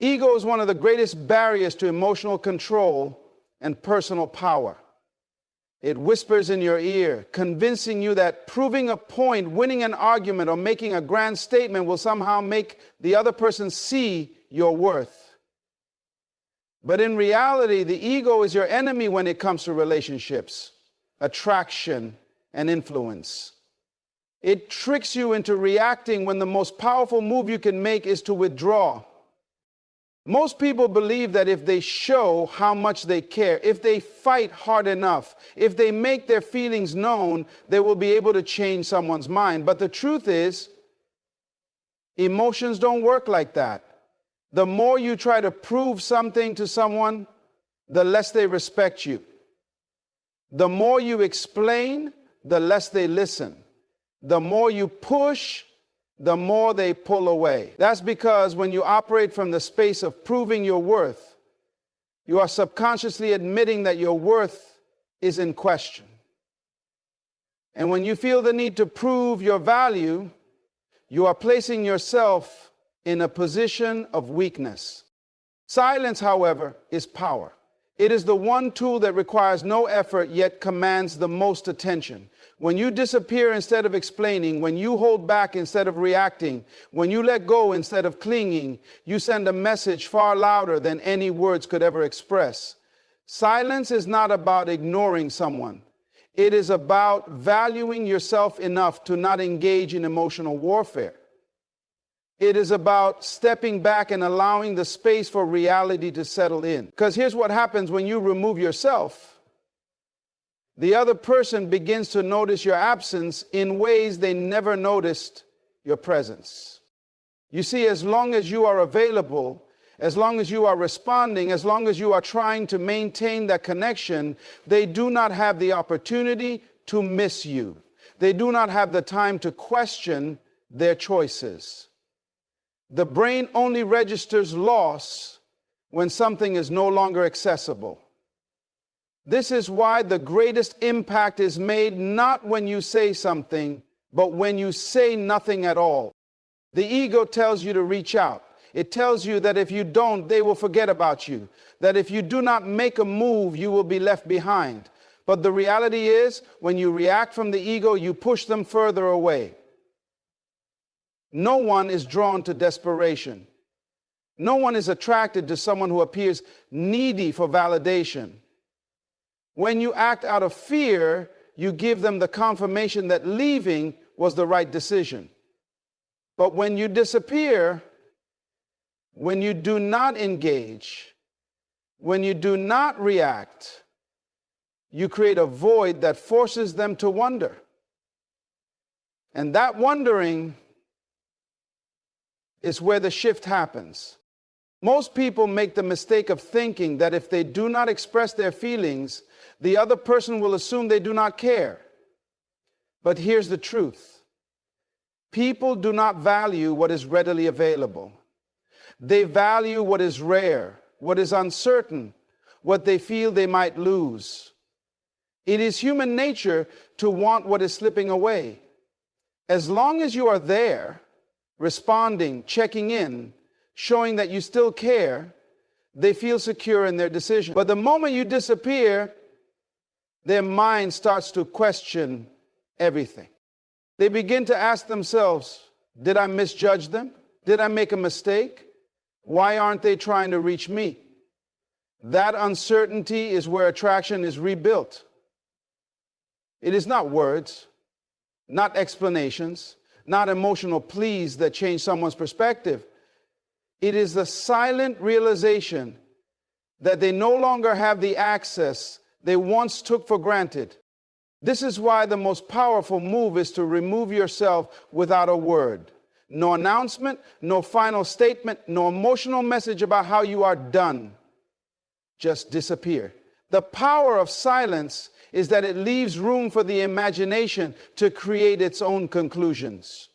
Ego is one of the greatest barriers to emotional control and personal power. It whispers in your ear, convincing you that proving a point, winning an argument, or making a grand statement will somehow make the other person see your worth. But in reality, the ego is your enemy when it comes to relationships, attraction, and influence. It tricks you into reacting when the most powerful move you can make is to withdraw. Most people believe that if they show how much they care, if they fight hard enough, if they make their feelings known, they will be able to change someone's mind. But the truth is, emotions don't work like that. The more you try to prove something to someone, the less they respect you. The more you explain, the less they listen. The more you push, the more they pull away. That's because when you operate from the space of proving your worth, you are subconsciously admitting that your worth is in question. And when you feel the need to prove your value, you are placing yourself in a position of weakness. Silence, however, is power. It is the one tool that requires no effort yet commands the most attention. When you disappear instead of explaining, when you hold back instead of reacting, when you let go instead of clinging, you send a message far louder than any words could ever express. Silence is not about ignoring someone. It is about valuing yourself enough to not engage in emotional warfare. It is about stepping back and allowing the space for reality to settle in. Because here's what happens when you remove yourself. The other person begins to notice your absence in ways they never noticed your presence. You see, as long as you are available, as long as you are responding, as long as you are trying to maintain that connection, they do not have the opportunity to miss you. They do not have the time to question their choices. The brain only registers loss when something is no longer accessible. This is why the greatest impact is made not when you say something, but when you say nothing at all. The ego tells you to reach out. It tells you that if you don't, they will forget about you. That if you do not make a move, you will be left behind. But the reality is, when you react from the ego, you push them further away. No one is drawn to desperation. No one is attracted to someone who appears needy for validation. When you act out of fear, you give them the confirmation that leaving was the right decision. But when you disappear, when you do not engage, when you do not react, you create a void that forces them to wonder. And that wondering is where the shift happens. Most people make the mistake of thinking that if they do not express their feelings, the other person will assume they do not care. But here's the truth. People do not value what is readily available. They value what is rare, what is uncertain, what they feel they might lose. It is human nature to want what is slipping away. As long as you are there, responding, checking in, showing that you still care, they feel secure in their decision. But the moment you disappear, their mind starts to question everything. They begin to ask themselves, did I misjudge them? Did I make a mistake? Why aren't they trying to reach me? That uncertainty is where attraction is rebuilt. It is not words, not explanations, not emotional pleas that change someone's perspective. It is the silent realization that they no longer have the access they once took for granted. This is why the most powerful move is to remove yourself without a word. No announcement, no final statement, no emotional message about how you are done. Just disappear. The power of silence is that it leaves room for the imagination to create its own conclusions.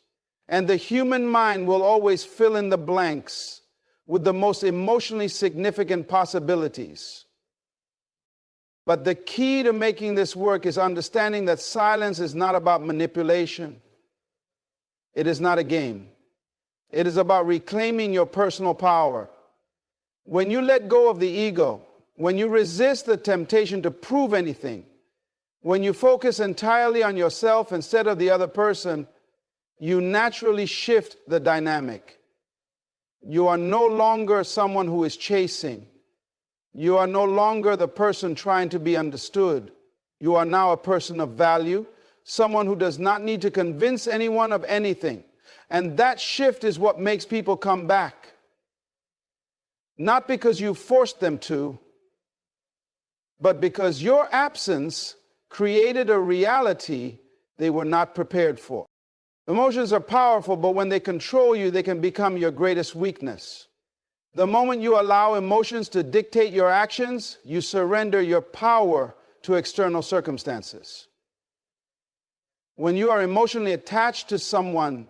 And the human mind will always fill in the blanks with the most emotionally significant possibilities. But the key to making this work is understanding that silence is not about manipulation. It is not a game. It is about reclaiming your personal power. When you let go of the ego, when you resist the temptation to prove anything, when you focus entirely on yourself instead of the other person, you naturally shift the dynamic. You are no longer someone who is chasing. You are no longer the person trying to be understood. You are now a person of value, someone who does not need to convince anyone of anything. And that shift is what makes people come back. Not because you forced them to, but because your absence created a reality they were not prepared for. Emotions are powerful, but when they control you, they can become your greatest weakness. The moment you allow emotions to dictate your actions, you surrender your power to external circumstances. When you are emotionally attached to someone,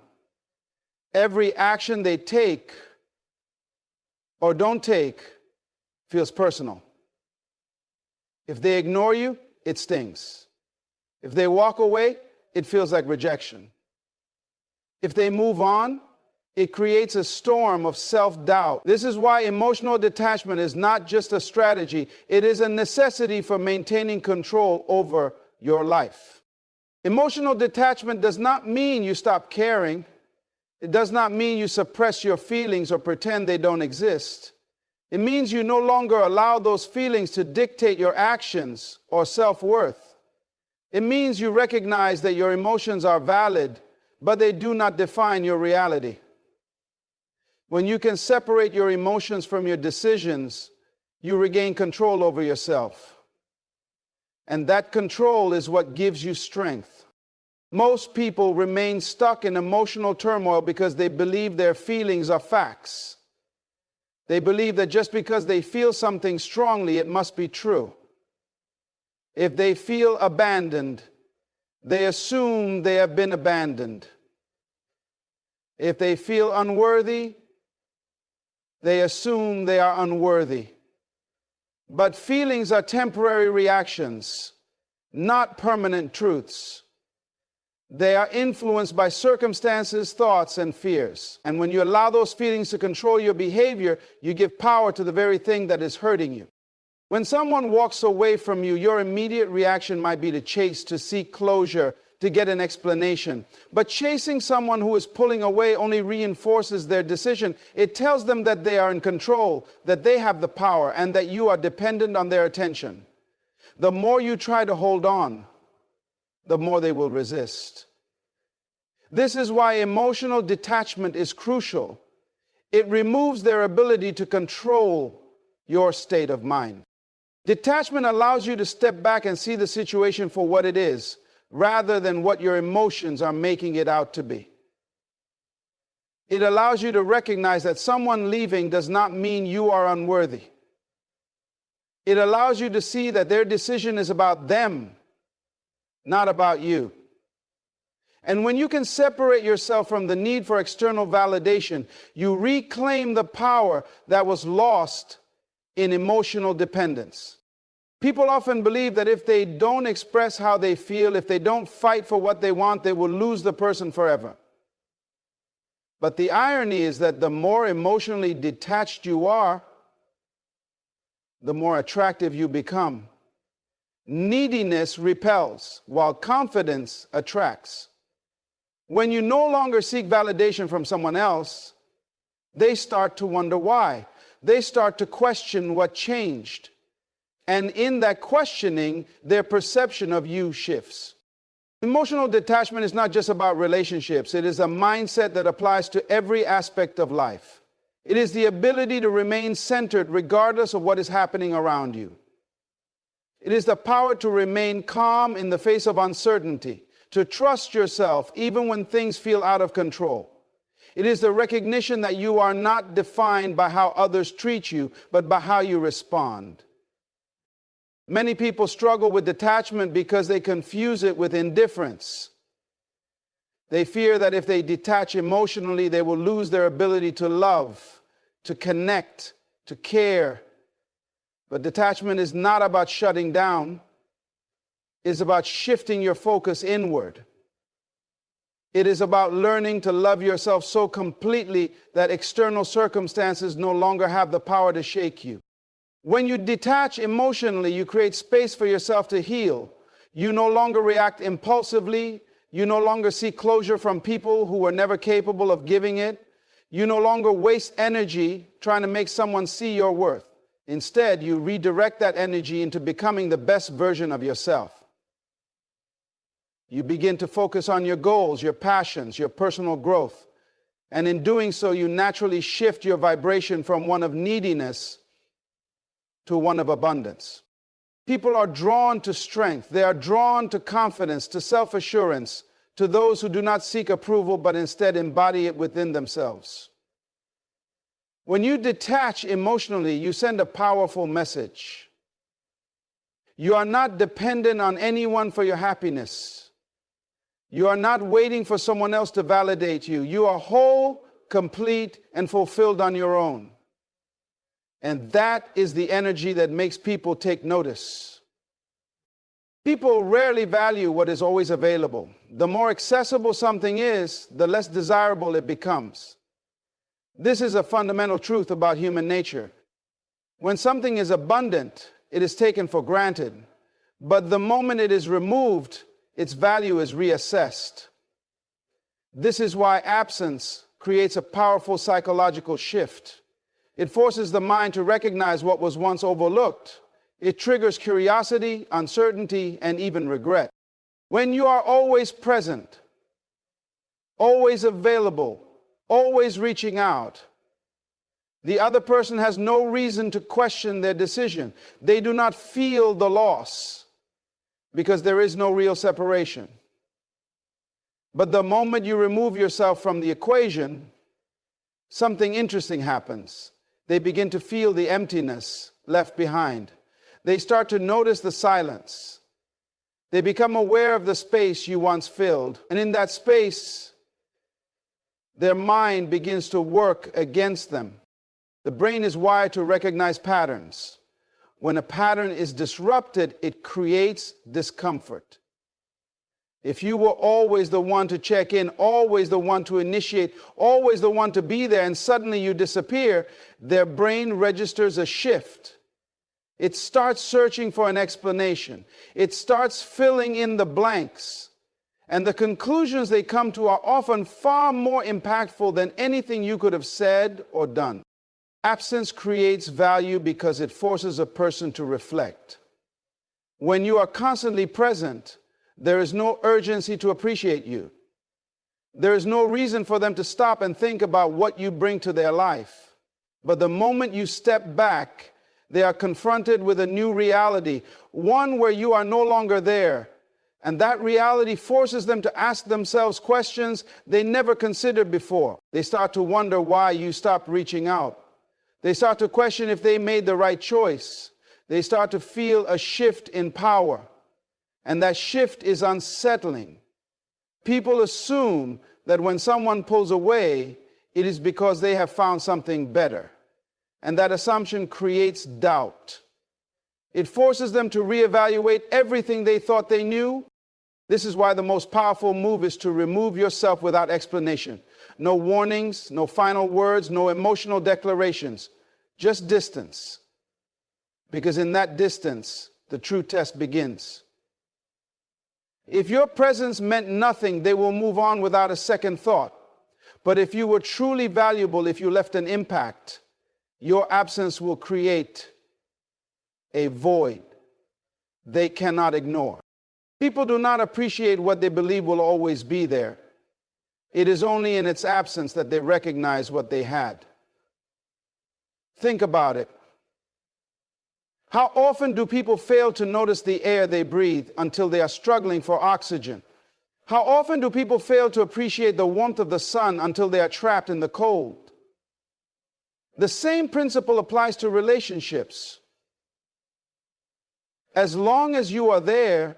every action they take or don't take feels personal. If they ignore you, it stings. If they walk away, it feels like rejection. If they move on, it creates a storm of self-doubt. This is why emotional detachment is not just a strategy, it is a necessity for maintaining control over your life. Emotional detachment does not mean you stop caring. It does not mean you suppress your feelings or pretend they don't exist. It means you no longer allow those feelings to dictate your actions or self-worth. It means you recognize that your emotions are valid, but they do not define your reality. When you can separate your emotions from your decisions, you regain control over yourself. And that control is what gives you strength. Most people remain stuck in emotional turmoil because they believe their feelings are facts. They believe that just because they feel something strongly, it must be true. If they feel abandoned, they assume they have been abandoned. If they feel unworthy, they assume they are unworthy. But feelings are temporary reactions, not permanent truths. They are influenced by circumstances, thoughts, and fears. And when you allow those feelings to control your behavior, you give power to the very thing that is hurting you. When someone walks away from you, your immediate reaction might be to chase, to seek closure, to get an explanation. But chasing someone who is pulling away only reinforces their decision. It tells them that they are in control, that they have the power, and that you are dependent on their attention. The more you try to hold on, the more they will resist. This is why emotional detachment is crucial. It removes their ability to control your state of mind. Detachment allows you to step back and see the situation for what it is, rather than what your emotions are making it out to be. It allows you to recognize that someone leaving does not mean you are unworthy. It allows you to see that their decision is about them, not about you. And when you can separate yourself from the need for external validation, you reclaim the power that was lost in emotional dependence. People often believe that if they don't express how they feel, if they don't fight for what they want, they will lose the person forever. But the irony is that the more emotionally detached you are, the more attractive you become. Neediness repels, while confidence attracts. When you no longer seek validation from someone else, they start to wonder why. They start to question what changed. And in that questioning, their perception of you shifts. Emotional detachment is not just about relationships. It is a mindset that applies to every aspect of life. It is the ability to remain centered regardless of what is happening around you. It is the power to remain calm in the face of uncertainty, to trust yourself even when things feel out of control. It is the recognition that you are not defined by how others treat you, but by how you respond. Many people struggle with detachment because they confuse it with indifference. They fear that if they detach emotionally, they will lose their ability to love, to connect, to care. But detachment is not about shutting down. It's about shifting your focus inward. It is about learning to love yourself so completely that external circumstances no longer have the power to shake you. When you detach emotionally, you create space for yourself to heal. You no longer react impulsively. You no longer seek closure from people who were never capable of giving it. You no longer waste energy trying to make someone see your worth. Instead, you redirect that energy into becoming the best version of yourself. You begin to focus on your goals, your passions, your personal growth. And in doing so, you naturally shift your vibration from one of neediness to one of abundance. People are drawn to strength. They are drawn to confidence, to self-assurance, to those who do not seek approval, but instead embody it within themselves. When you detach emotionally, you send a powerful message. You are not dependent on anyone for your happiness. You are not waiting for someone else to validate you. You are whole, complete, and fulfilled on your own. And that is the energy that makes people take notice. People rarely value what is always available. The more accessible something is, the less desirable it becomes. This is a fundamental truth about human nature. When something is abundant, it is taken for granted. But the moment it is removed, its value is reassessed. This is why absence creates a powerful psychological shift. It forces the mind to recognize what was once overlooked. It triggers curiosity, uncertainty, and even regret. When you are always present, always available, always reaching out, the other person has no reason to question their decision. They do not feel the loss because there is no real separation. But the moment you remove yourself from the equation, something interesting happens. They begin to feel the emptiness left behind. They start to notice the silence. They become aware of the space you once filled. And in that space, their mind begins to work against them. The brain is wired to recognize patterns. When a pattern is disrupted, it creates discomfort. If you were always the one to check in, always the one to initiate, always the one to be there, and suddenly you disappear, their brain registers a shift. It starts searching for an explanation. It starts filling in the blanks. And the conclusions they come to are often far more impactful than anything you could have said or done. Absence creates value because it forces a person to reflect. When you are constantly present, there is no urgency to appreciate you. There is no reason for them to stop and think about what you bring to their life. But the moment you step back, they are confronted with a new reality, one where you are no longer there. And that reality forces them to ask themselves questions they never considered before. They start to wonder why you stopped reaching out. They start to question if they made the right choice. They start to feel a shift in power. And that shift is unsettling. People assume that when someone pulls away, it is because they have found something better. And that assumption creates doubt. It forces them to reevaluate everything they thought they knew. This is why the most powerful move is to remove yourself without explanation. No warnings, no final words, no emotional declarations. Just distance. Because in that distance, the true test begins. If your presence meant nothing, they will move on without a second thought. But if you were truly valuable, if you left an impact, your absence will create a void they cannot ignore. People do not appreciate what they believe will always be there. It is only in its absence that they recognize what they had. Think about it. How often do people fail to notice the air they breathe until they are struggling for oxygen? How often do people fail to appreciate the warmth of the sun until they are trapped in the cold? The same principle applies to relationships. As long as you are there,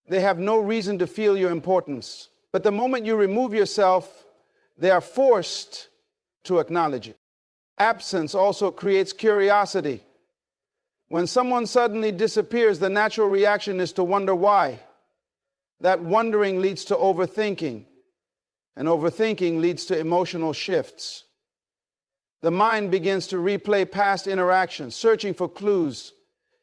they have no reason to feel your importance. But the moment you remove yourself, they are forced to acknowledge it. Absence also creates curiosity. When someone suddenly disappears, the natural reaction is to wonder why. That wondering leads to overthinking. And overthinking leads to emotional shifts. The mind begins to replay past interactions, searching for clues.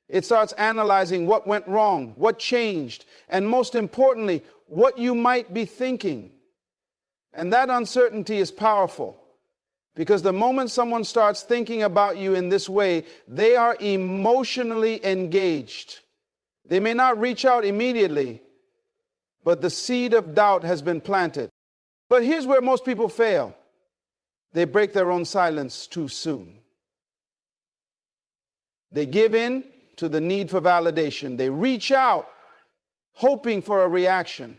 It starts analyzing what went wrong, what changed, and most importantly, what you might be thinking. And that uncertainty is powerful, because the moment someone starts thinking about you in this way, they are emotionally engaged. They may not reach out immediately, but the seed of doubt has been planted. But here's where most people fail. They break their own silence too soon. They give in to the need for validation. They reach out, hoping for a reaction.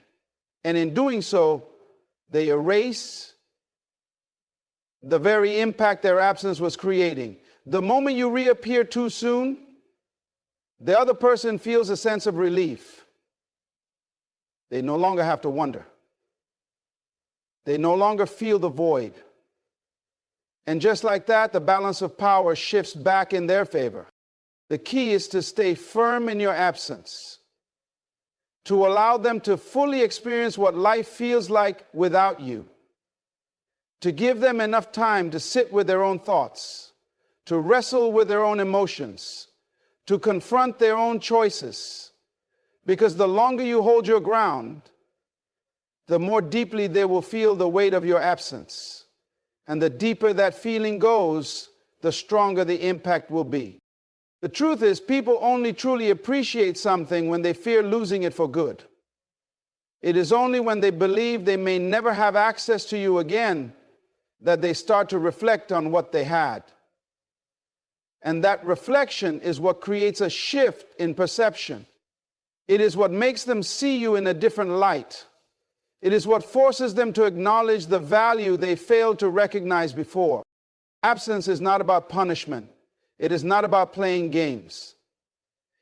And in doing so, they erase the very impact their absence was creating. The moment you reappear too soon, the other person feels a sense of relief. They no longer have to wonder. They no longer feel the void. And just like that, the balance of power shifts back in their favor. The key is to stay firm in your absence, to allow them to fully experience what life feels like without you, to give them enough time to sit with their own thoughts, to wrestle with their own emotions, to confront their own choices. Because the longer you hold your ground, the more deeply they will feel the weight of your absence. And the deeper that feeling goes, the stronger the impact will be. The truth is, people only truly appreciate something when they fear losing it for good. It is only when they believe they may never have access to you again that they start to reflect on what they had. And that reflection is what creates a shift in perception. It is what makes them see you in a different light. It is what forces them to acknowledge the value they failed to recognize before. Absence is not about punishment. It is not about playing games.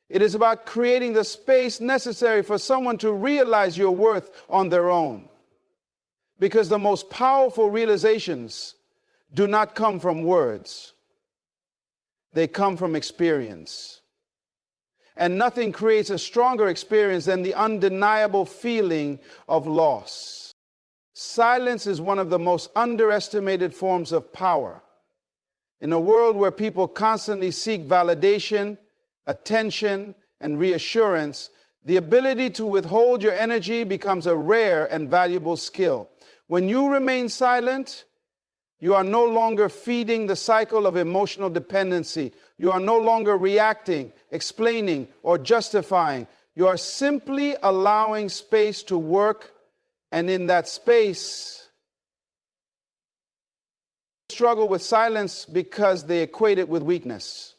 It is about creating the space necessary for someone to realize your worth on their own. Because the most powerful realizations do not come from words. They come from experience. And nothing creates a stronger experience than the undeniable feeling of loss. Silence is one of the most underestimated forms of power. In a world where people constantly seek validation, attention, and reassurance, the ability to withhold your energy becomes a rare and valuable skill. When you remain silent, you are no longer feeding the cycle of emotional dependency. You are no longer reacting, explaining, or justifying. You are simply allowing space to work, and in that space, struggle with silence because they equate it with weakness.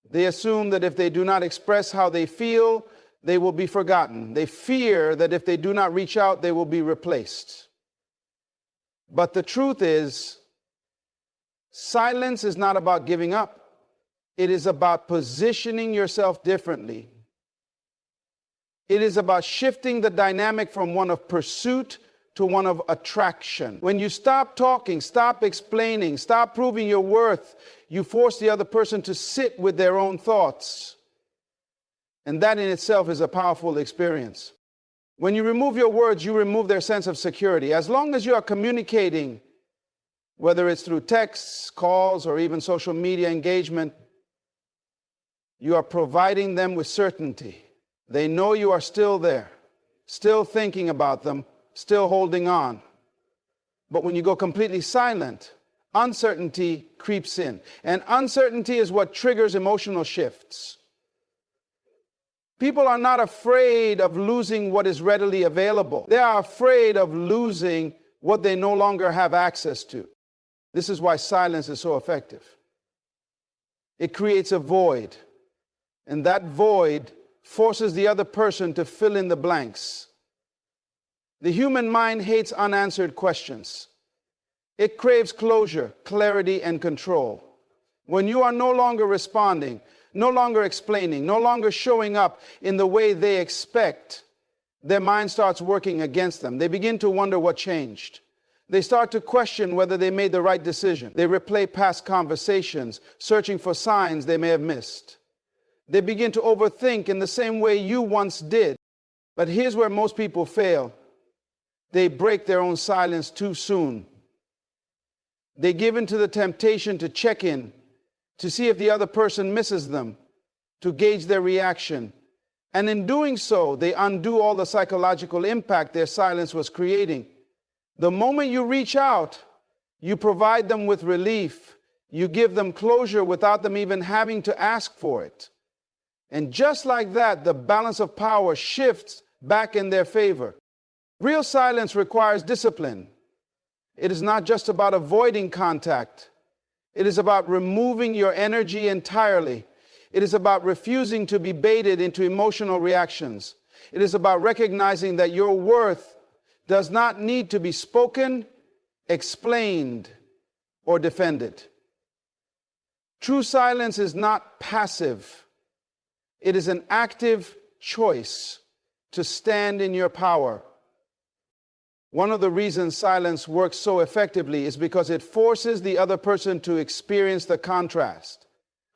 They assume that if they do not express how they feel, they will be forgotten. They fear that if they do not reach out, they will be replaced. But the truth is, silence is not about giving up. It is about positioning yourself differently. It is about shifting the dynamic from one of pursuit to one of attraction. When you stop talking, stop explaining, stop proving your worth, you force the other person to sit with their own thoughts. And that in itself is a powerful experience. When you remove your words, you remove their sense of security. As long as you are communicating, whether it's through texts, calls, or even social media engagement, you are providing them with certainty. They know you are still there, still thinking about them, still holding on. But when you go completely silent, uncertainty creeps in. And uncertainty is what triggers emotional shifts. People are not afraid of losing what is readily available. They are afraid of losing what they no longer have access to. This is why silence is so effective. It creates a void, and that void forces the other person to fill in the blanks. The human mind hates unanswered questions. It craves closure, clarity, and control. When you are no longer responding, no longer explaining, no longer showing up in the way they expect, their mind starts working against them. They begin to wonder what changed. They start to question whether they made the right decision. They replay past conversations, searching for signs they may have missed. They begin to overthink in the same way you once did. But here's where most people fail. they break their own silence too soon. They give in to the temptation to check in, to see if the other person misses them, to gauge their reaction. And in doing so, they undo all the psychological impact their silence was creating. The moment you reach out, you provide them with relief. You give them closure without them even having to ask for it. And just like that, the balance of power shifts back in their favor. Real silence requires discipline. It is not just about avoiding contact. It is about removing your energy entirely. It is about refusing to be baited into emotional reactions. It is about recognizing that your worth does not need to be spoken, explained, or defended. True silence is not passive. It is an active choice to stand in your power. One of the reasons silence works so effectively is because it forces the other person to experience the contrast.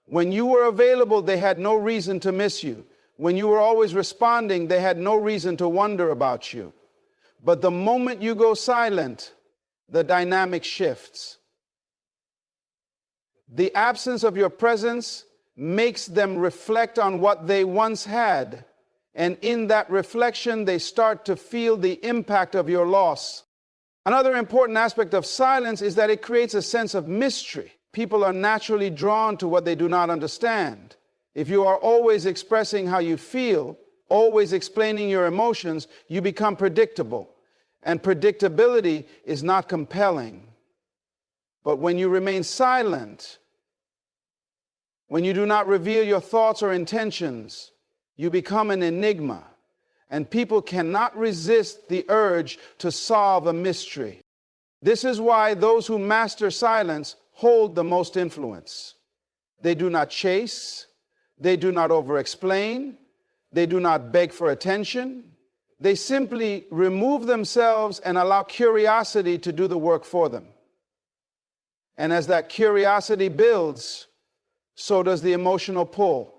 When you were available, they had no reason to miss you. When you were always responding, they had no reason to wonder about you. But the moment you go silent, the dynamic shifts. The absence of your presence makes them reflect on what they once had. And in that reflection, they start to feel the impact of your loss. Another important aspect of silence is that it creates a sense of mystery. People are naturally drawn to what they do not understand. If you are always expressing how you feel, always explaining your emotions, you become predictable. And predictability is not compelling. But when you remain silent, when you do not reveal your thoughts or intentions, you become an enigma, and people cannot resist the urge to solve a mystery. This is why those who master silence hold the most influence. They do not chase, they do not over-explain, they do not beg for attention. They simply remove themselves and allow curiosity to do the work for them. And as that curiosity builds, so does the emotional pull.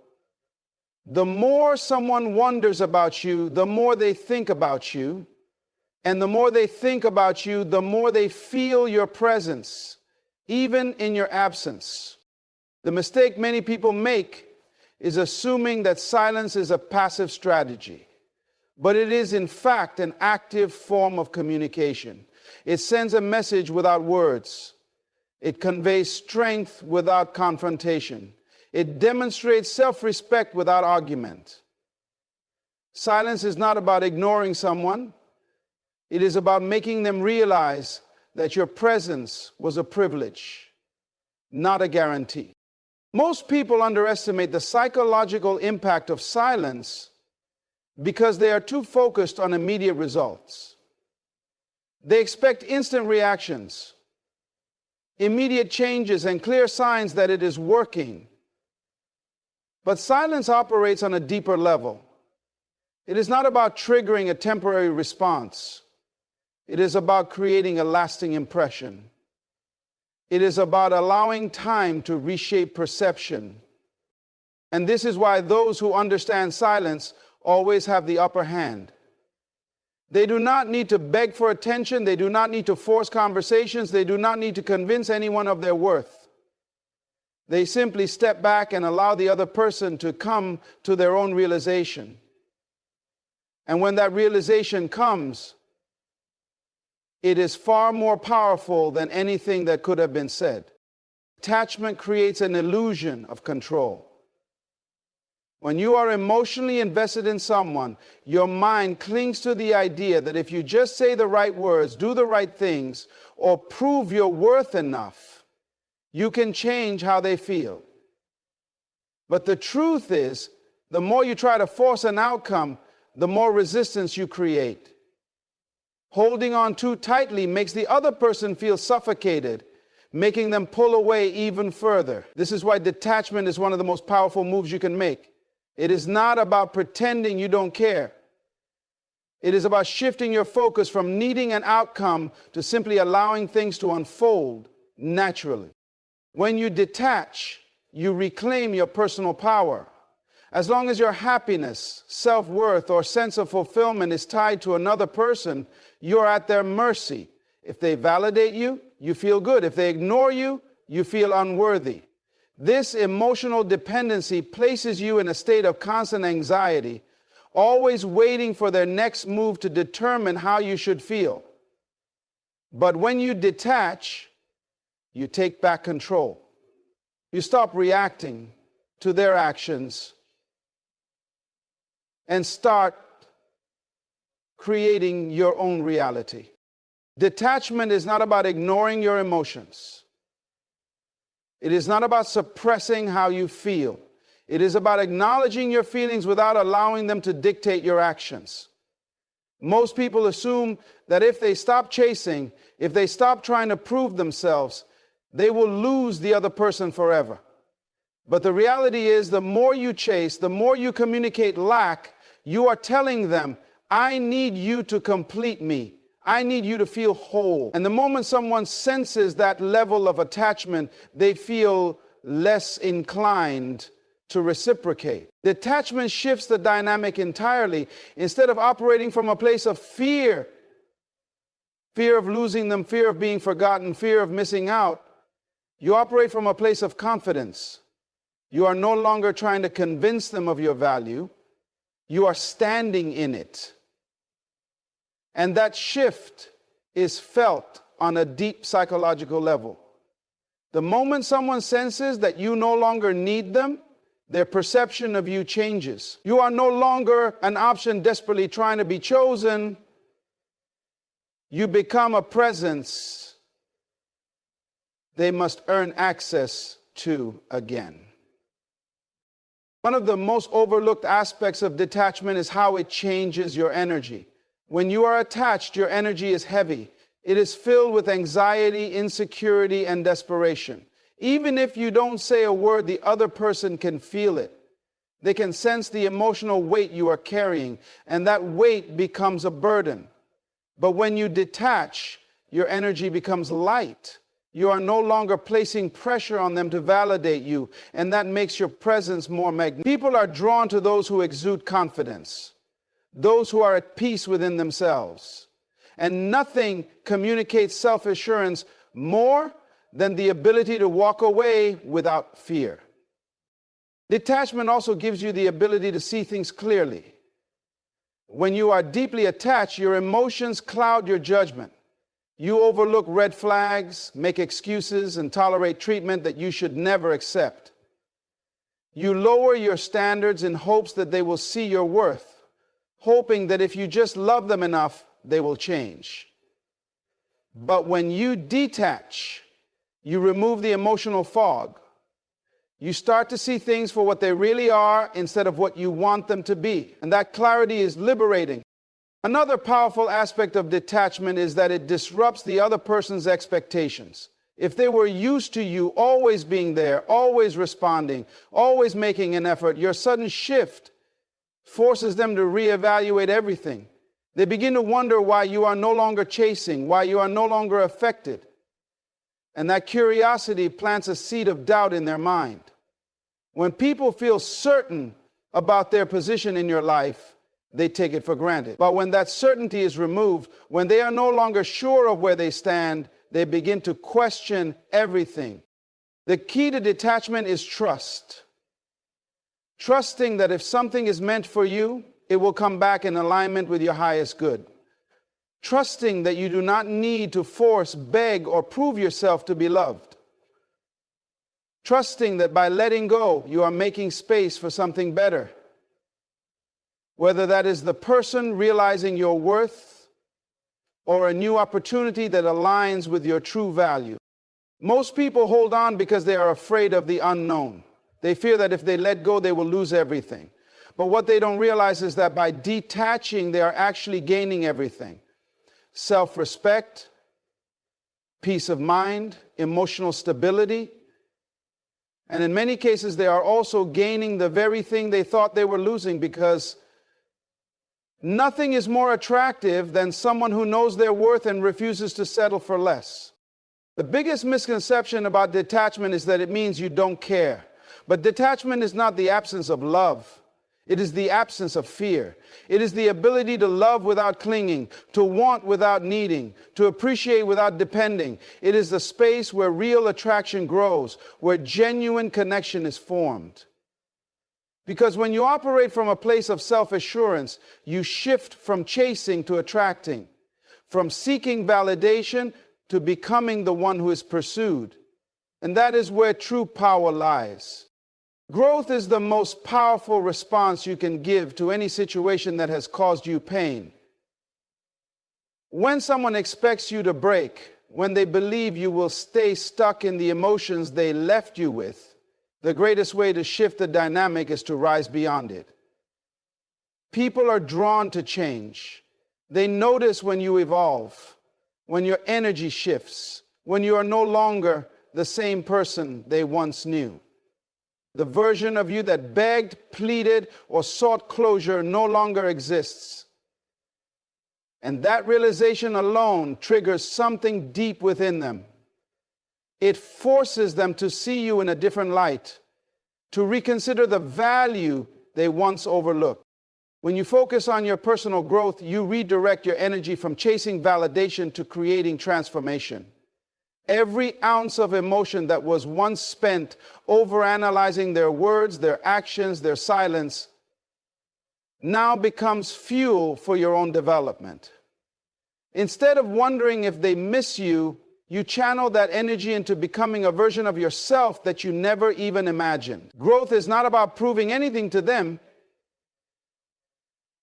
The more someone wonders about you, the more they think about you. And the more they think about you, the more they feel your presence, even in your absence. The mistake many people make is assuming that silence is a passive strategy. But it is, in fact, an active form of communication. It sends a message without words. It conveys strength without confrontation. It demonstrates self-respect without argument. Silence is not about ignoring someone. It is about making them realize that your presence was a privilege, not a guarantee. Most people underestimate the psychological impact of silence because they are too focused on immediate results. They expect instant reactions, immediate changes, and clear signs that it is working. But silence operates on a deeper level. It is not about triggering a temporary response. It is about creating a lasting impression. It is about allowing time to reshape perception. And this is why those who understand silence always have the upper hand. They do not need to beg for attention. They do not need to force conversations. They do not need to convince anyone of their worth. They simply step back and allow the other person to come to their own realization. And when that realization comes, it is far more powerful than anything that could have been said. Attachment creates an illusion of control. When you are emotionally invested in someone, your mind clings to the idea that if you just say the right words, do the right things, or prove your worth enough, you can change how they feel. But the truth is, the more you try to force an outcome, the more resistance you create. Holding on too tightly makes the other person feel suffocated, making them pull away even further. This is why detachment is one of the most powerful moves you can make. It is not about pretending you don't care. It is about shifting your focus from needing an outcome to simply allowing things to unfold naturally. When you detach, you reclaim your personal power. As long as your happiness, self-worth, or sense of fulfillment is tied to another person, You're at their mercy. If they validate you, you feel good. If they ignore you, you feel unworthy. This emotional dependency places you in a state of constant anxiety, always waiting for their next move to determine how you should feel. But when you detach, you take back control. You stop reacting to their actions and start creating your own reality. Detachment is not about ignoring your emotions. It is not about suppressing how you feel. It is about acknowledging your feelings without allowing them to dictate your actions. Most people assume that if they stop chasing, if they stop trying to prove themselves, they will lose the other person forever. But the reality is, the more you chase, the more you communicate lack, you are telling them, I need you to complete me. I need you to feel whole. And the moment someone senses that level of attachment, they feel less inclined to reciprocate. Detachment shifts the dynamic entirely. Instead of operating from a place of fear, fear of losing them, fear of being forgotten, fear of missing out, you operate from a place of confidence. You are no longer trying to convince them of your value. You are standing in it. And that shift is felt on a deep psychological level. The moment someone senses that you no longer need them, their perception of you changes. You are no longer an option desperately trying to be chosen. You become a presence they must earn access to again. One of the most overlooked aspects of detachment is how it changes your energy. When you are attached, your energy is heavy. It is filled with anxiety, insecurity, and desperation. Even if you don't say a word, the other person can feel it. They can sense the emotional weight you are carrying, and that weight becomes a burden. But when you detach, your energy becomes light. You are no longer placing pressure on them to validate you, and that makes your presence more magnetic. People are drawn to those who exude confidence, those who are at peace within themselves. And nothing communicates self-assurance more than the ability to walk away without fear. Detachment also gives you the ability to see things clearly. When you are deeply attached, your emotions cloud your judgment. You overlook red flags, make excuses, and tolerate treatment that you should never accept. You lower your standards in hopes that they will see your worth, hoping that if you just love them enough, they will change. But when you detach, you remove the emotional fog. You start to see things for what they really are instead of what you want them to be. And that clarity is liberating. Another powerful aspect of detachment is that it disrupts the other person's expectations. If they were used to you always being there, always responding, always making an effort, your sudden shift forces them to reevaluate everything. They begin to wonder why you are no longer chasing, why you are no longer affected. And that curiosity plants a seed of doubt in their mind. When people feel certain about their position in your life, they take it for granted. But when that certainty is removed, when they are no longer sure of where they stand, they begin to question everything. The key to detachment is trust. Trusting that if something is meant for you, it will come back in alignment with your highest good. Trusting that you do not need to force, beg, or prove yourself to be loved. Trusting that by letting go, you are making space for something better. Whether that is the person realizing your worth or a new opportunity that aligns with your true value. Most people hold on because they are afraid of the unknown. They fear that if they let go, they will lose everything. But what they don't realize is that by detaching, they are actually gaining everything. Self-respect, peace of mind, emotional stability. And in many cases, they are also gaining the very thing they thought they were losing, because nothing is more attractive than someone who knows their worth and refuses to settle for less. The biggest misconception about detachment is that it means you don't care. But detachment is not the absence of love. It is the absence of fear. It is the ability to love without clinging, to want without needing, to appreciate without depending. It is the space where real attraction grows, where genuine connection is formed. Because when you operate from a place of self-assurance, you shift from chasing to attracting, from seeking validation to becoming the one who is pursued. And that is where true power lies. Growth is the most powerful response you can give to any situation that has caused you pain. When someone expects you to break, when they believe you will stay stuck in the emotions they left you with, the greatest way to shift the dynamic is to rise beyond it. People are drawn to change. They notice when you evolve, when your energy shifts, when you are no longer the same person they once knew. The version of you that begged, pleaded, or sought closure no longer exists. And that realization alone triggers something deep within them. It forces them to see you in a different light, to reconsider the value they once overlooked. When you focus on your personal growth, you redirect your energy from chasing validation to creating transformation. Every ounce of emotion that was once spent overanalyzing their words, their actions, their silence, now becomes fuel for your own development. Instead of wondering if they miss you, you channel that energy into becoming a version of yourself that you never even imagined. Growth is not about proving anything to them.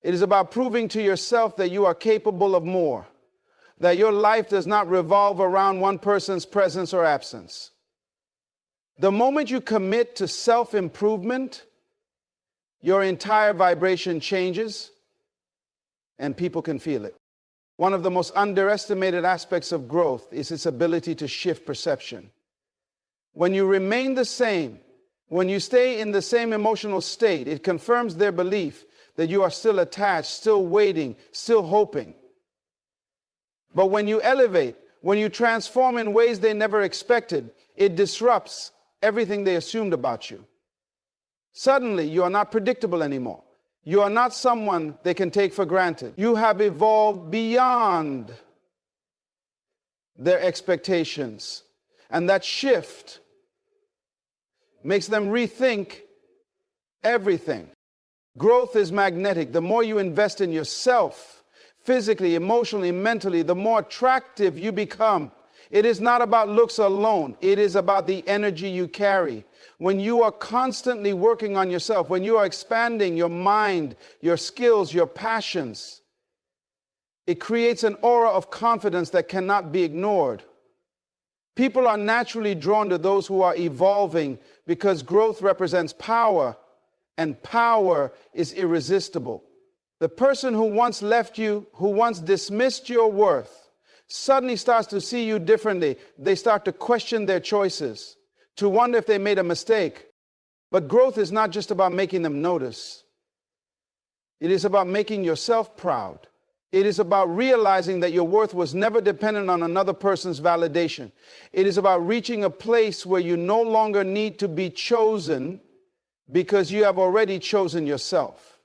It is about proving to yourself that you are capable of more, that your life does not revolve around one person's presence or absence. The moment you commit to self-improvement, your entire vibration changes, and people can feel it. One of the most underestimated aspects of growth is its ability to shift perception. When you remain the same, when you stay in the same emotional state, it confirms their belief that you are still attached, still waiting, still hoping. But when you elevate, when you transform in ways they never expected, it disrupts everything they assumed about you. Suddenly, you are not predictable anymore. You are not someone they can take for granted. You have evolved beyond their expectations. And that shift makes them rethink everything. Growth is magnetic. The more you invest in yourself, physically, emotionally, mentally, the more attractive you become. It is not about looks alone. It is about the energy you carry. When you are constantly working on yourself, when you are expanding your mind, your skills, your passions, it creates an aura of confidence that cannot be ignored. People are naturally drawn to those who are evolving because growth represents power, and power is irresistible. The person who once left you, who once dismissed your worth, suddenly starts to see you differently. They start to question their choices, to wonder if they made a mistake. But growth is not just about making them notice. It is about making yourself proud. It is about realizing that your worth was never dependent on another person's validation. It is about reaching a place where you no longer need to be chosen because you have already chosen yourself.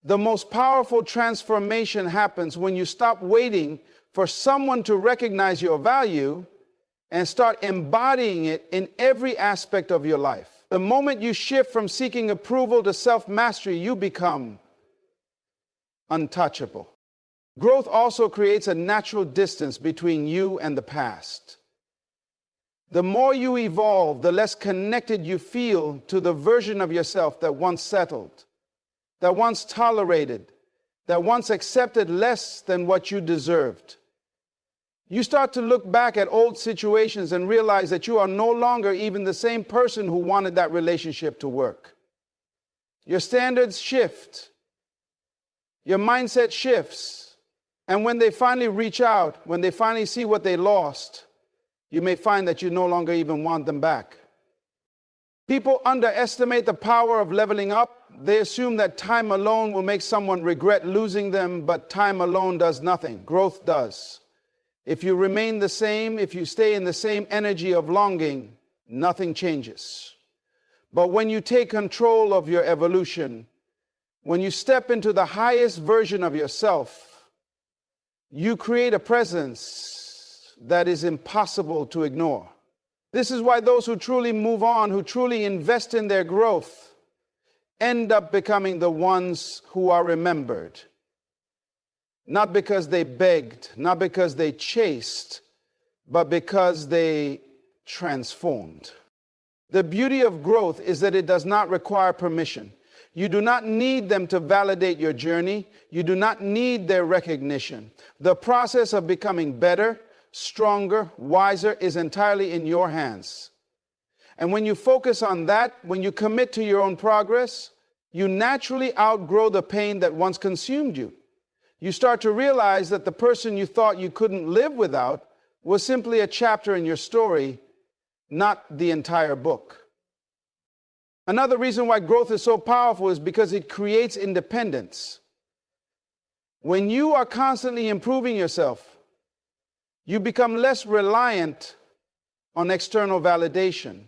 The most powerful transformation happens when you stop waiting for someone to recognize your value and start embodying it in every aspect of your life. The moment you shift from seeking approval to self-mastery, you become untouchable. Growth also creates a natural distance between you and the past. The more you evolve, the less connected you feel to the version of yourself that once settled, that once tolerated, that once accepted less than what you deserved. You start to look back at old situations and realize that you are no longer even the same person who wanted that relationship to work. Your standards shift. Your mindset shifts. And when they finally reach out, when they finally see what they lost, you may find that you no longer even want them back. People underestimate the power of leveling up. They assume that time alone will make someone regret losing them, but time alone does nothing. Growth does. If you remain the same, if you stay in the same energy of longing, nothing changes. But when you take control of your evolution, when you step into the highest version of yourself, you create a presence that is impossible to ignore. This is why those who truly move on, who truly invest in their growth, end up becoming the ones who are remembered. Not because they begged, not because they chased, but because they transformed. The beauty of growth is that it does not require permission. You do not need them to validate your journey. You do not need their recognition. The process of becoming better, stronger, wiser is entirely in your hands. And when you focus on that, when you commit to your own progress, you naturally outgrow the pain that once consumed you. You start to realize that the person you thought you couldn't live without was simply a chapter in your story, not the entire book. Another reason why growth is so powerful is because it creates independence. When you are constantly improving yourself, you become less reliant on external validation.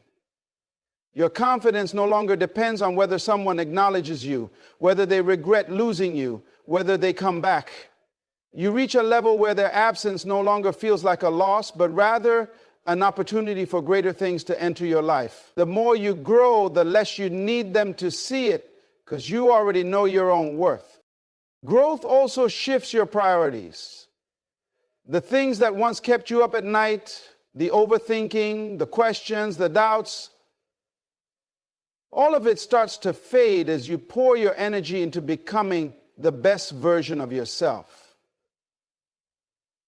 Your confidence no longer depends on whether someone acknowledges you, whether they regret losing you, whether they come back. You reach a level where their absence no longer feels like a loss, but rather an opportunity for greater things to enter your life. The more you grow, the less you need them to see it, because you already know your own worth. Growth also shifts your priorities. The things that once kept you up at night, the overthinking, the questions, the doubts, all of it starts to fade as you pour your energy into becoming the best version of yourself.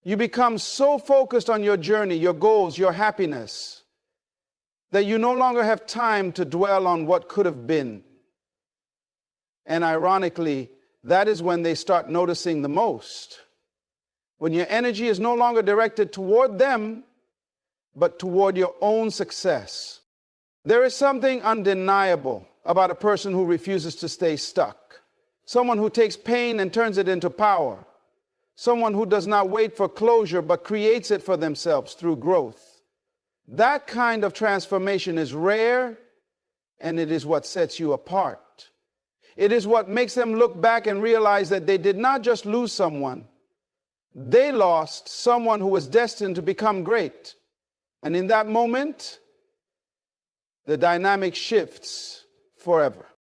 You become so focused on your journey, your goals, your happiness, that you no longer have time to dwell on what could have been. And ironically, that is when they start noticing the most. When your energy is no longer directed toward them, but toward your own success. There is something undeniable about a person who refuses to stay stuck. Someone who takes pain and turns it into power. Someone who does not wait for closure, but creates it for themselves through growth. That kind of transformation is rare, and it is what sets you apart. It is what makes them look back and realize that they did not just lose someone. They lost someone who was destined to become great. And in that moment, the dynamic shifts forever.